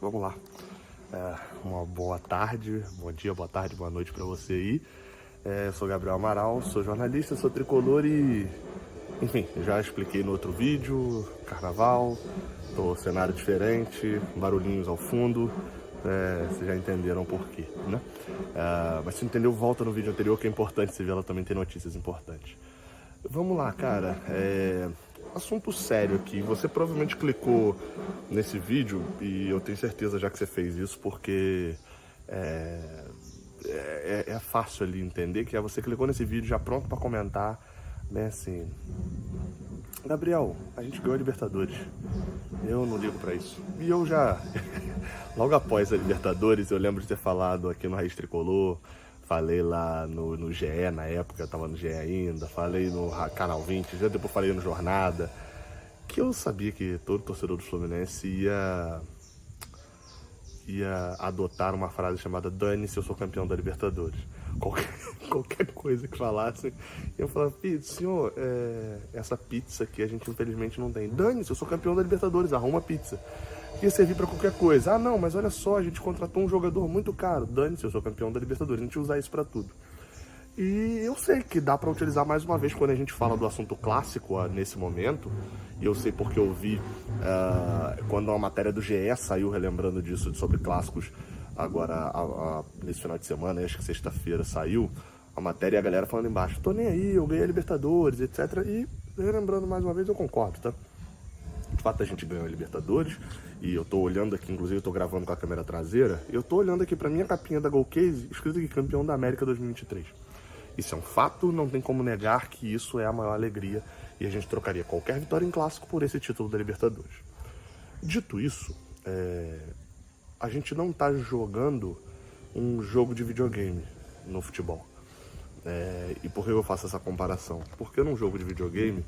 vamos lá. Uma boa tarde, bom dia, boa tarde, boa noite para você aí. Eu sou Gabriel Amaral, sou jornalista, sou tricolor e... Enfim, já expliquei no outro vídeo, carnaval, cenário diferente, barulhinhos ao fundo, vocês já entenderam o porquê, né? Mas se entendeu, volta no vídeo anterior que é importante você ver, ela também tem notícias importantes. Vamos lá, cara, assunto sério aqui, você provavelmente clicou nesse vídeo e eu tenho certeza já que você fez isso porque é fácil ali entender que você clicou nesse vídeo já pronto pra comentar, né, assim... Gabriel, a gente ganhou a Libertadores, eu não ligo pra isso. E eu já, logo após a Libertadores, eu lembro de ter falado aqui no Raiz Tricolor, falei lá no GE na época, eu tava no GE ainda, falei no Canal 20, já depois falei no Jornada, que eu sabia que todo torcedor do Fluminense ia adotar uma frase chamada "dane-se, eu sou campeão da Libertadores". Qualquer coisa que falasse, eu falava: senhor, essa pizza aqui a gente infelizmente não tem. Dane-se, eu sou campeão da Libertadores, arruma pizza. Ia servir pra qualquer coisa. Ah, não, mas olha só, a gente contratou um jogador muito caro. Dane-se, eu sou campeão da Libertadores, a gente usa isso pra tudo. E eu sei que dá pra utilizar mais uma vez quando a gente fala do assunto clássico nesse momento. E eu sei porque eu vi quando a matéria do GE saiu relembrando disso, sobre clássicos, agora nesse final de semana, acho que sexta-feira saiu a matéria e a galera falando embaixo: tô nem aí, eu ganhei a Libertadores, etc. E relembrando mais uma vez, eu concordo, tá? De fato, a gente ganhou a Libertadores e eu tô olhando aqui, inclusive eu tô gravando com a câmera traseira, e eu tô olhando aqui pra minha capinha da Golcase, escrito aqui: campeão da América 2023. Isso é um fato, não tem como negar que isso é a maior alegria e a gente trocaria qualquer vitória em clássico por esse título da Libertadores. Dito isso, a gente não tá jogando um jogo de videogame no futebol. E por que eu faço essa comparação? Porque num jogo de videogame,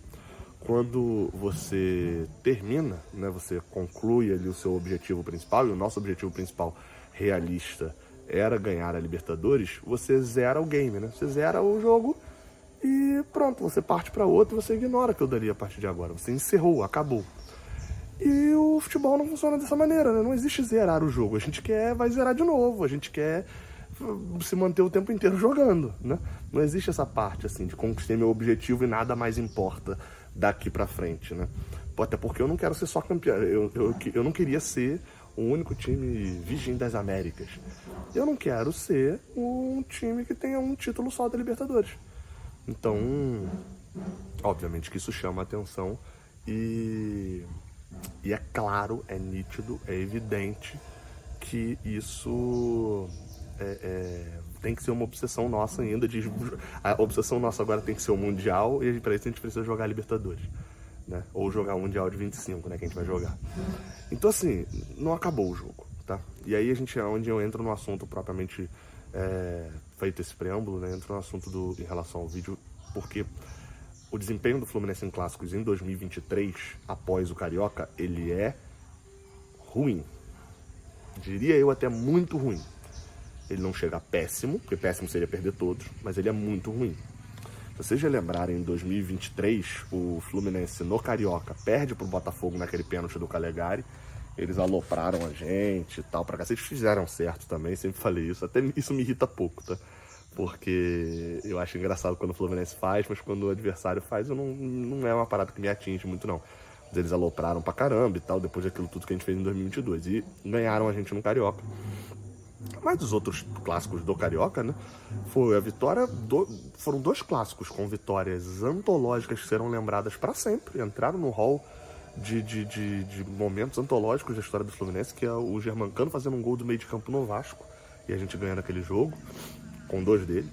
quando você termina, né, você conclui ali o seu objetivo principal, e o nosso objetivo principal realista era ganhar a Libertadores, você zera o game, né? Você zera o jogo e pronto, você parte para outro e você ignora aquilo dali a partir de agora. Você encerrou, acabou. E o futebol não funciona dessa maneira, né? Não existe zerar o jogo. A gente vai zerar de novo, a gente quer se manter o tempo inteiro jogando, né? Não existe essa parte, assim, de conquistei meu objetivo e nada mais importa daqui pra frente, né? Até porque eu não quero ser só campeão, eu não queria ser o único time Virgem das Américas. Eu não quero ser um time que tenha um título só da Libertadores. Então, obviamente que isso chama a atenção e é claro, é nítido, é evidente que isso tem que ser uma obsessão nossa ainda. A obsessão nossa agora tem que ser o Mundial e para isso a gente precisa jogar a Libertadores, né? Ou jogar o Mundial de 25, né, que a gente vai jogar. Então, assim, não acabou o jogo, tá? E aí onde eu entro no assunto propriamente feito esse preâmbulo, né? Entro no assunto em relação ao vídeo, porque o desempenho do Fluminense em clássicos em 2023, após o Carioca, ele é ruim. Diria eu até muito ruim. Ele não chega péssimo, porque péssimo seria perder todos, mas ele é muito ruim. Se vocês já lembrarem, em 2023, o Fluminense no Carioca perde pro Botafogo naquele pênalti do Calegari. Eles alopraram a gente e tal, pra cacete, fizeram certo também, sempre falei isso. Até isso me irrita pouco, tá? Porque eu acho engraçado quando o Fluminense faz, mas quando o adversário faz, não é uma parada que me atinge muito, não. Mas eles alopraram pra caramba e tal, depois daquilo tudo que a gente fez em 2022. E ganharam a gente no Carioca. Mas dos outros clássicos do Carioca, né, foi a vitória foram dois clássicos com vitórias antológicas que serão lembradas para sempre. Entraram no hall de momentos antológicos da história do Fluminense, que é o Germancano fazendo um gol do meio de campo no Vasco e a gente ganhando aquele jogo com 2 dele,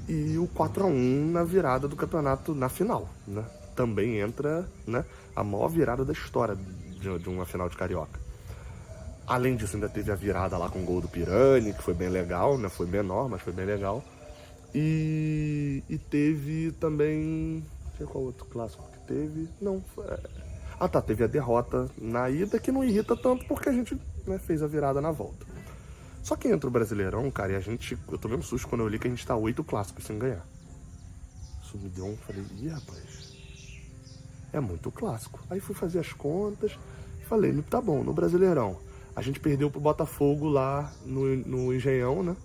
e o 4-1 na virada do campeonato na final, né? Também entra, né, a maior virada da história de uma final de Carioca. Além disso, ainda teve a virada lá com o gol do Pirani, que foi bem legal, né? Foi menor, mas foi bem legal. E teve também... Não sei qual outro clássico que teve. Não, teve a derrota na ida, que não irrita tanto, porque a gente, né, fez a virada na volta. Só que entra o Brasileirão, cara, e eu tomei um susto quando eu li que a gente tá 8 clássicos sem ganhar. Isso me deu falei, rapaz, é muito clássico. Aí fui fazer as contas e falei, tá bom, no Brasileirão A gente perdeu pro Botafogo lá no Engenhão, né?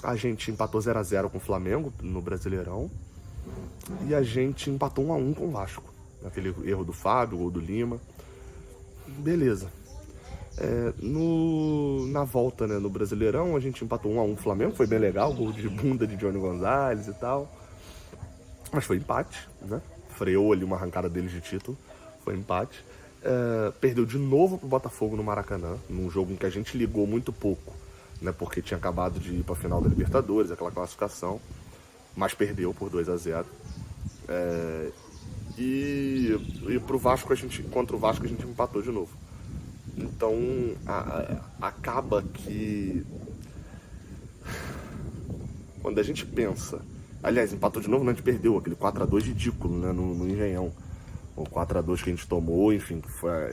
A gente empatou 0x0 com o Flamengo no Brasileirão. E a gente empatou 1x1 com o Vasco. Aquele erro do Fábio, gol do Lima. Beleza. Na volta, né, no Brasileirão, a gente empatou 1x1 com o Flamengo. Foi bem legal, gol de bunda de Johnny Gonzalez e tal. Mas foi empate, né? Freou ali uma arrancada deles de título. Foi empate. Perdeu de novo pro Botafogo no Maracanã, num jogo em que a gente ligou muito pouco, né? Porque tinha acabado de ir pra final da Libertadores, aquela classificação. Mas perdeu por 2x0. E pro Vasco, contra o Vasco, a gente empatou de novo. Então, acaba que... Quando a gente pensa... Aliás, empatou de novo, né? A gente perdeu aquele 4x2 ridículo, né? No Engenhão. O 4x2 que a gente tomou, enfim,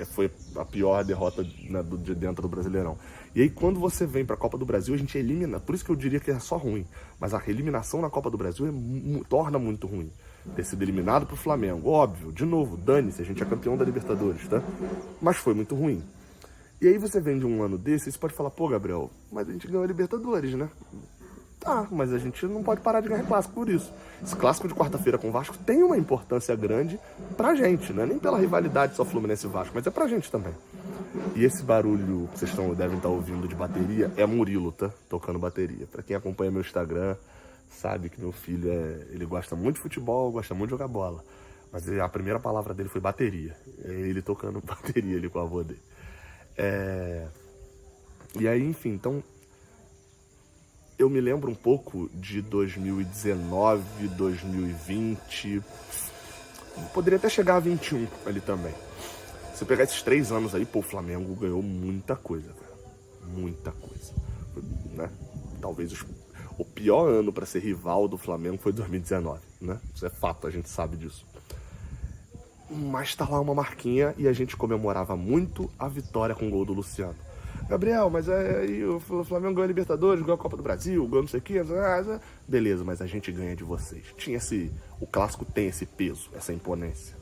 foi a pior derrota, né, de dentro do Brasileirão. E aí, quando você vem pra Copa do Brasil, a gente elimina. Por isso que eu diria que é só ruim. Mas a eliminação na Copa do Brasil torna muito ruim. Ter sido eliminado pro Flamengo, óbvio, de novo, dane-se, a gente é campeão da Libertadores, tá? Mas foi muito ruim. E aí você vem de um ano desse e você pode falar, pô, Gabriel, mas a gente ganhou a Libertadores, né? Tá, mas a gente não pode parar de ganhar clássico por isso. Esse clássico de quarta-feira com o Vasco tem uma importância grande pra gente, né? Nem pela rivalidade só Fluminense e Vasco, mas é pra gente também. E esse barulho que vocês devem estar ouvindo de bateria é Murilo, tá? Tocando bateria. Pra quem acompanha meu Instagram, sabe que meu filho ele gosta muito de futebol, gosta muito de jogar bola. Mas a primeira palavra dele foi bateria. É ele tocando bateria ali com a avó dele. E aí, enfim, então... Eu me lembro um pouco de 2019, 2020... Poderia até chegar a 21 ali também. Se pegar esses 3 anos aí, pô, o Flamengo ganhou muita coisa, cara. Muita coisa. Né? Talvez o pior ano para ser rival do Flamengo foi 2019, né? Isso é fato, a gente sabe disso. Mas tá lá uma marquinha e a gente comemorava muito a vitória com o gol do Luciano. Gabriel, mas aí o Flamengo ganhou a Libertadores, ganhou a Copa do Brasil, ganhou não sei o que. Beleza, mas a gente ganha de vocês. O clássico tem esse peso, essa imponência.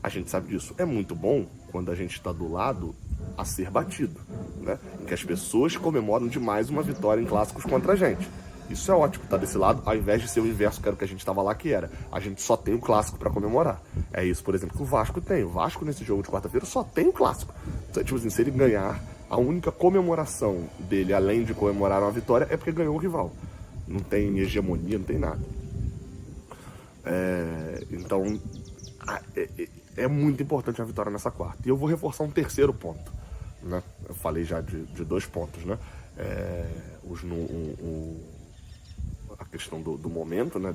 A gente sabe disso. É muito bom quando a gente está do lado a ser batido, né? Em que as pessoas comemoram demais uma vitória em clássicos contra a gente. Isso é ótimo, tá desse lado, ao invés de ser o inverso, que era o que a gente estava lá, que era a gente só tem o clássico para comemorar. É isso, por exemplo, que o Vasco tem. O Vasco, nesse jogo de quarta-feira, só tem o clássico. Então, tipo assim, se ele ganhar, a única comemoração dele, além de comemorar uma vitória, é porque ganhou o rival. Não tem hegemonia, não tem nada. Então, é muito importante a vitória nessa quarta. E eu vou reforçar um terceiro ponto, né? Eu falei já de 2 pontos, né? A questão do momento, né?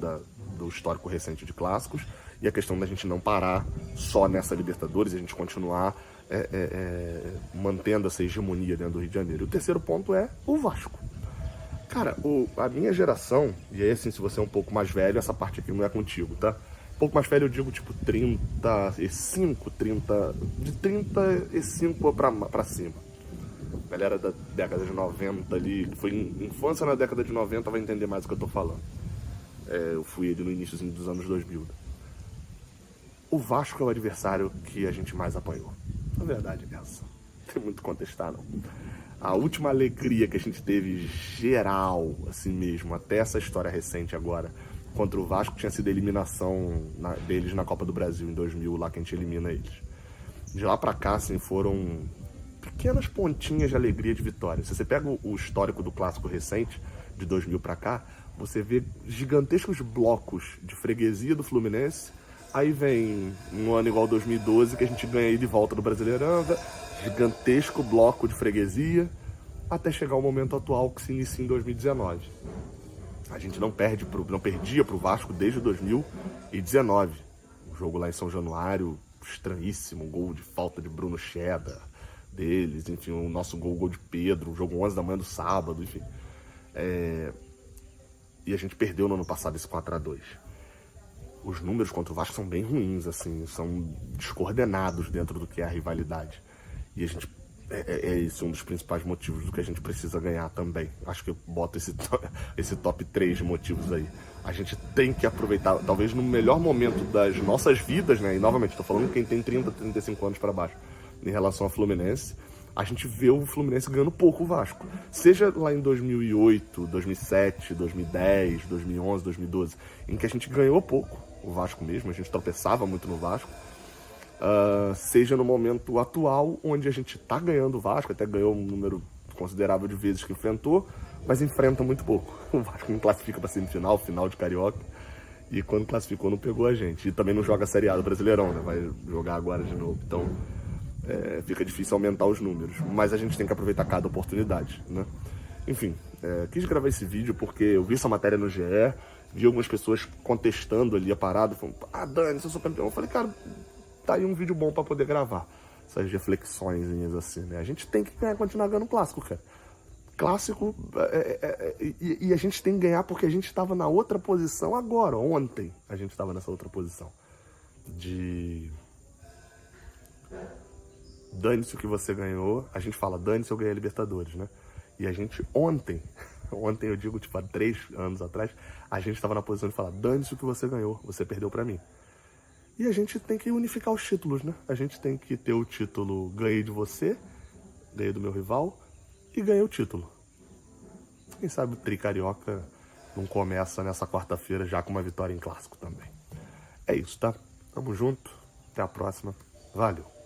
Do histórico recente de clássicos, e a questão da gente não parar só nessa Libertadores, e a gente continuar mantendo essa hegemonia dentro do Rio de Janeiro. E o terceiro ponto é o Vasco. Cara, a minha geração, e aí assim, se você é um pouco mais velho, essa parte aqui não é contigo, tá? Um pouco mais velho eu digo tipo 35 pra cima. Galera da década de 90 ali, que foi infância na década de 90, vai entender mais o que eu tô falando. Eu fui ali no iníciozinho dos anos 2000. O Vasco é o adversário que a gente mais apanhou. A verdade é essa. Não tem muito a contestar, não. A última alegria que a gente teve geral, assim mesmo, até essa história recente agora, contra o Vasco, tinha sido a eliminação deles na Copa do Brasil em 2000, lá que a gente elimina eles. De lá pra cá, assim, foram pequenas pontinhas de alegria de vitória. Se você pega o histórico do clássico recente, de 2000 pra cá, você vê gigantescos blocos de freguesia do Fluminense. Aí vem um ano igual 2012, que a gente ganha aí de volta do Brasileirão, gigantesco bloco de freguesia, até chegar o momento atual que se inicia em 2019. A gente não perdia pro Vasco desde 2019. Um jogo lá em São Januário, estranhíssimo, um gol de falta de Bruno Cheddar deles, enfim, o nosso gol de Pedro, um jogo 11 da manhã do sábado, enfim. E a gente perdeu no ano passado esse 4x2. Os números contra o Vasco são bem ruins, assim, são descoordenados dentro do que é a rivalidade. E a gente, esse um dos principais motivos do que a gente precisa ganhar também. Acho que eu boto esse top 3 de motivos aí. A gente tem que aproveitar, talvez no melhor momento das nossas vidas, né? E novamente, estou falando quem tem 30, 35 anos para baixo, em relação ao Fluminense. a gente vê o Fluminense ganhando pouco o Vasco. Seja lá em 2008, 2007, 2010, 2011, 2012, em que a gente ganhou pouco, o Vasco mesmo, a gente tropeçava muito no Vasco. Seja no momento atual, onde a gente tá ganhando o Vasco, até ganhou um número considerável de vezes que enfrentou, mas enfrenta muito pouco. O Vasco não classifica para semifinal, final de Carioca, e quando classificou não pegou a gente. E também não joga a Série A do Brasileirão, né? Vai jogar agora de novo. Então fica difícil aumentar os números, mas a gente tem que aproveitar cada oportunidade, né? Enfim, quis gravar esse vídeo porque eu vi essa matéria no GE, vi algumas pessoas contestando ali a parada, falando, Dani, eu sou campeão. Eu falei, cara, tá aí um vídeo bom pra poder gravar essas reflexões assim, né? A gente tem que continuar ganhando clássico, cara. Clássico, e a gente tem que ganhar porque a gente estava na outra posição agora, ontem a gente estava nessa outra posição de dane-se o que você ganhou, a gente fala dane-se eu ganhei a Libertadores, né? E a gente ontem eu digo tipo há 3 anos atrás, a gente estava na posição de falar dane-se o que você ganhou, você perdeu pra mim. E a gente tem que unificar os títulos, né? A gente tem que ter o título ganhei de você, ganhei do meu rival e ganhei o título. Quem sabe o Tri Carioca não começa nessa quarta-feira já com uma vitória em clássico também. É isso, tá? Tamo junto. Até a próxima. Valeu.